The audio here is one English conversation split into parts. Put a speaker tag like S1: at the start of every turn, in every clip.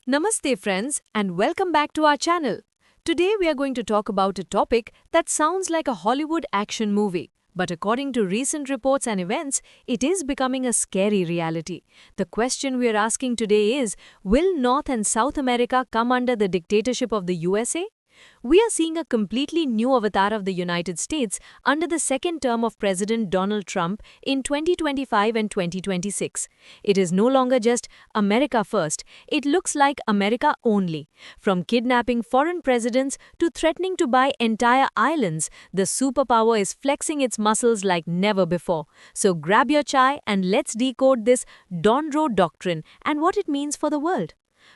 S1: Namaste, friends, and welcome back to our channel. Today, we are going to talk about a topic that sounds like a Hollywood action movie. But according to recent reports and events, it is becoming a scary reality. The question we are asking today is, will North and South America come under the dictatorship of the USA? We are seeing a completely new avatar of the United States under the second term of President Donald Trump in 2025 and 2026. It is no longer just America first, it looks like America only. From kidnapping foreign presidents to threatening to buy entire islands, the superpower is flexing its muscles like never before. So grab your chai and let's decode this Donroe Doctrine and what it means for the world.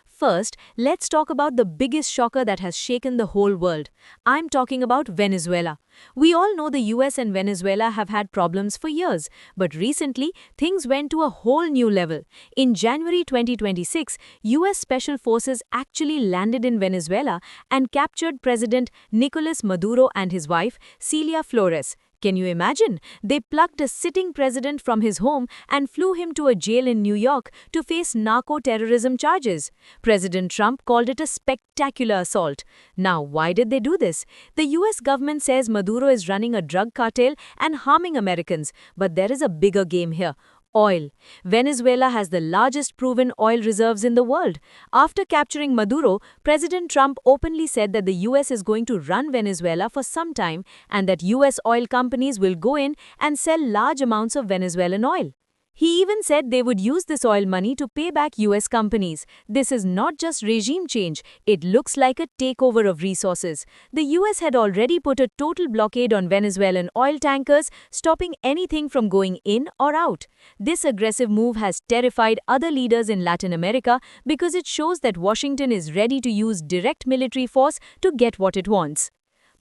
S1: First, let's talk about the biggest shocker that has shaken the whole world. I'm talking about Venezuela. We all know the US and Venezuela have had problems for years, but recently things went to a whole new level. In January 2026, US Special Forces actually landed in Venezuela and captured President Nicolas Maduro and his wife, Celia Flores. Can you imagine? They plucked a sitting president from his home and flew him to a jail in New York to face narco-terrorism charges. President Trump called it a spectacular assault. Now, why did they do this? The US government says Maduro is running a drug cartel and harming Americans, but there is a bigger game here. Oil. Venezuela has the largest proven oil reserves in the world. After capturing Maduro, President Trump openly said that the US is going to run Venezuela for some time and that US oil companies will go in and sell large amounts of Venezuelan oil. He even said they would use this oil money to pay back US companies. This is not just regime change, it looks like a takeover of resources. The US had already put a total blockade on Venezuelan oil tankers, stopping anything from going in or out. This aggressive move has terrified other leaders in Latin America because it shows that Washington is ready to use direct military force to get what it wants.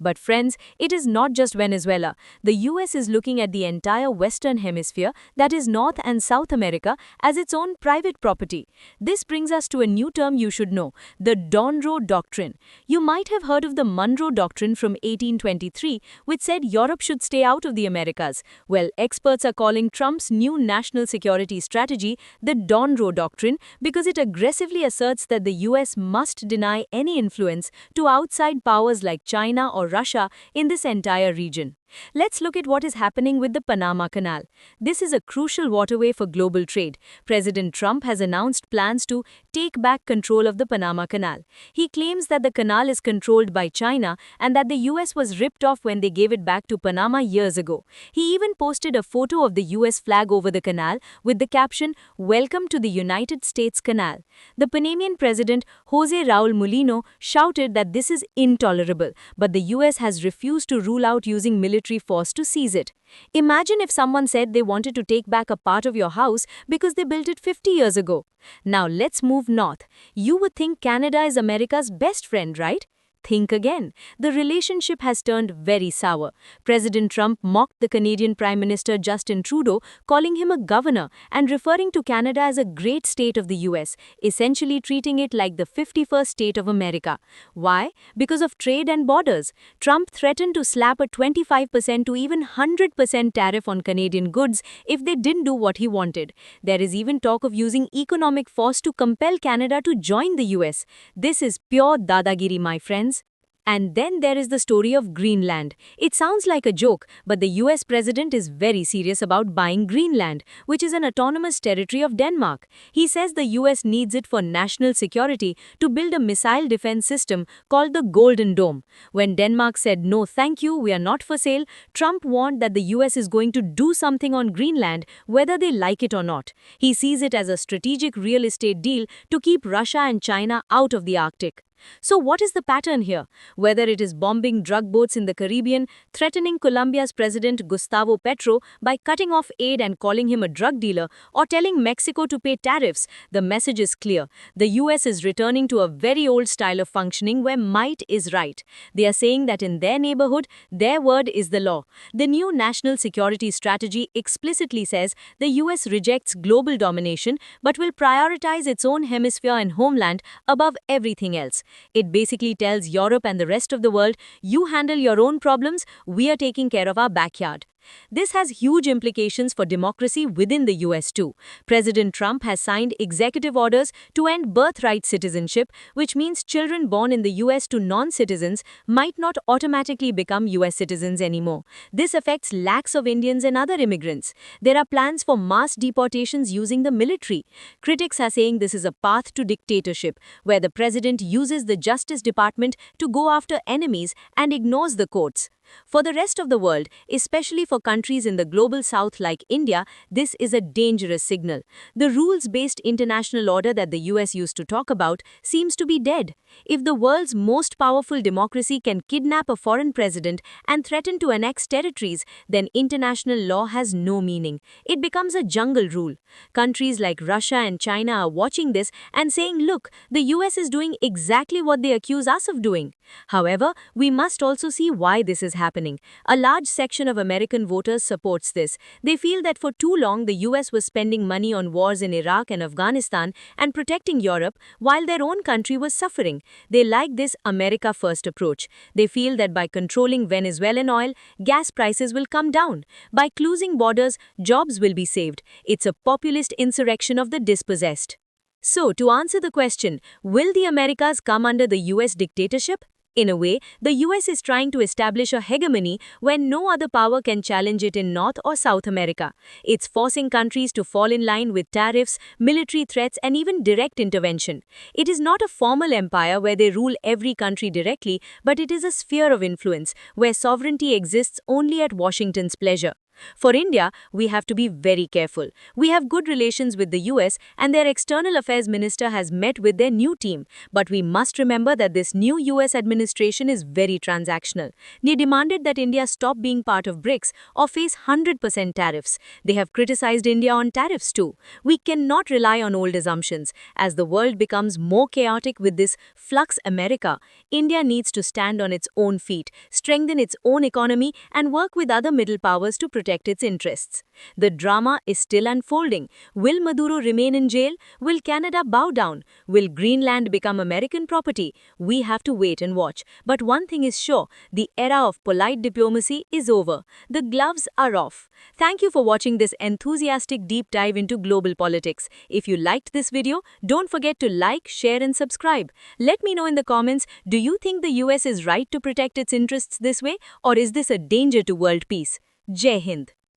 S1: But friends, it is not just Venezuela. The US is looking at the entire Western Hemisphere, that is North and South America, as its own private property. This brings us to a new term you should know, the Donroe Doctrine. You might have heard of the Monroe Doctrine from 1823, which said Europe should stay out of the Americas. Well, experts are calling Trump's new national security strategy the Donroe Doctrine because it aggressively asserts that the US must deny any influence to outside powers like China or Russia in this entire region. Let's look at what is happening with the Panama Canal. This is a crucial waterway for global trade. President Trump has announced plans to take back control of the Panama Canal. He claims that the canal is controlled by China and that the US was ripped off when they gave it back to Panama years ago. He even posted a photo of the US flag over the canal with the caption, "Welcome to the United States Canal." The Panamanian president, Jose Raul Mulino, shouted that this is intolerable, but the US has refused to rule out using military force to seize it. Imagine if someone said they wanted to take back a part of your house because they built it 50 years ago. Now let's move north. You would think Canada is America's best friend, right? Think again. The relationship has turned very sour. President Trump mocked the Canadian Prime Minister Justin Trudeau, calling him a governor and referring to Canada as a great state of the US, essentially treating it like the 51st state of America. Why? Because of trade and borders. Trump threatened to slap a 25% to even 100% tariff on Canadian goods if they didn't do what he wanted. There is even talk of using economic force to compel Canada to join the US. This is pure dadagiri, my friends. And then there is the story of Greenland. It sounds like a joke, but the US president is very serious about buying Greenland, which is an autonomous territory of Denmark. He says the US needs it for national security to build a missile defense system called the Golden Dome. When Denmark said no thank you, we are not for sale, Trump warned that the US is going to do something on Greenland whether they like it or not. He sees it as a strategic real estate deal to keep Russia and China out of the Arctic. So what is the pattern here? Whether it is bombing drug boats in the Caribbean, threatening Colombia's President Gustavo Petro by cutting off aid and calling him a drug dealer, or telling Mexico to pay tariffs, the message is clear. The US is returning to a very old style of functioning where might is right. They are saying that in their neighborhood, their word is the law. The new national security strategy explicitly says the US rejects global domination but will prioritize its own hemisphere and homeland above everything else. It basically tells Europe and the rest of the world, you handle your own problems, we are taking care of our backyard. This has huge implications for democracy within the US too. President Trump has signed executive orders to end birthright citizenship, which means children born in the US to non-citizens might not automatically become US citizens anymore. This affects lakhs of Indians and other immigrants. There are plans for mass deportations using the military. Critics are saying this is a path to dictatorship, where the president uses the Justice Department to go after enemies and ignores the courts. For the rest of the world, especially for countries in the global south like India, this is a dangerous signal. The rules-based international order that the US used to talk about seems to be dead. If the world's most powerful democracy can kidnap a foreign president and threaten to annex territories, then international law has no meaning. It becomes a jungle rule. Countries like Russia and China are watching this and saying, look, the US is doing exactly what they accuse us of doing. However, we must also see why this is happening. A large section of American voters supports this. They feel that for too long the US was spending money on wars in Iraq and Afghanistan and protecting Europe while their own country was suffering. They like this America First approach. They feel that by controlling Venezuelan oil, gas prices will come down. By closing borders, jobs will be saved. It's a populist insurrection of the dispossessed. So, to answer the question, will the Americas come under the US dictatorship? In a way, the US is trying to establish a hegemony when no other power can challenge it in North or South America. It's forcing countries to fall in line with tariffs, military threats, and even direct intervention. It is not a formal empire where they rule every country directly, but it is a sphere of influence where sovereignty exists only at Washington's pleasure. For India, we have to be very careful. We have good relations with the US and their external affairs minister has met with their new team. But we must remember that this new US administration is very transactional. They demanded that India stop being part of BRICS or face 100% tariffs. They have criticized India on tariffs too. We cannot rely on old assumptions. As the world becomes more chaotic with this flux America, India needs to stand on its own feet, strengthen its own economy, and work with other middle powers to protect its interests. The drama is still unfolding. Will Maduro remain in jail? Will Canada bow down? Will Greenland become American property? We have to wait and watch. But one thing is sure, the era of polite diplomacy is over. The gloves are off. Thank you for watching this enthusiastic deep dive into global politics. If you liked this video, don't forget to like, share and subscribe. Let me know in the comments, do you think the US is right to protect its interests this way, or is this a danger to world peace? Jai Hind.